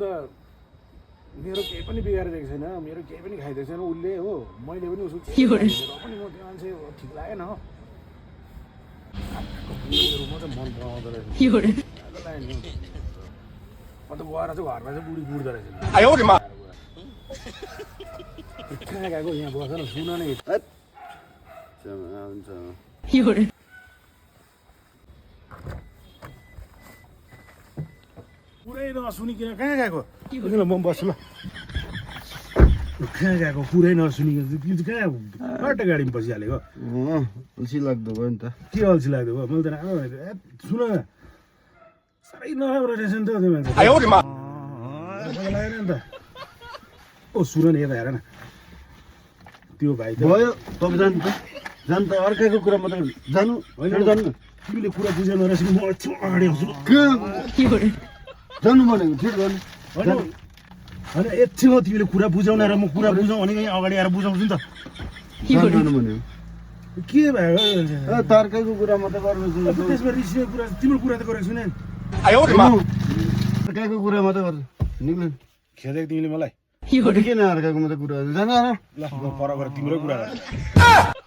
मेरो केही पनि बिगारेको छैन मेरो केही पनि खाइदिएको छैन उसले हो मैले पनि उसको पनि म त्यो मान्छे ठिक लागेन हो म चाहिँ मन पराउँदो रहेछ अन्त गएर चाहिँ घरमा चाहिँ बुढी बुढ्दो रहेछ कहाँ गएको यहाँ बस न सुन नै पुरै नसुनिकन कहाँ गएको म बस्छु ल कहाँ गएको पुरै नसुनिकन तिमी चाहिँ कहाँ बाटो गाडीमा बसिहालेको अल्छी लाग्दो भयो नि त के अल्छी लाग्दो भयो मैले त राम्रो सुन साह्रै नराम्रो रहेछ नि त त्यो मान्छे लागेन नि त ओ सुन नि यता हेर न त्यो भाइ त भयो तपाईँ जानु त अर्काको कुरा मात्रै जानु होइन जानु तिमीले कुरा बुझेन रहेछ म अगाडि आउँछु जानु भनेको ठिक गर्नु होइन एकछिन तिमीले कुरा बुझाउन र म कुरा बुझाउँ भनेको यहाँ अगाडि आएर बुझाउँछु नि त जानु भनेको के भयो तर्काको कुरा मात्रै गर्नु त्यसमा रिसिने कुरा तिम्रो कुरा त गरेको छैन अर्काको कुरा मात्रै गर्छु निक्ल खेदेको तिमीले मलाई किन अर्काको मात्रै कुरा जानु ल म पर गएर तिम्रो कुरा गर्छु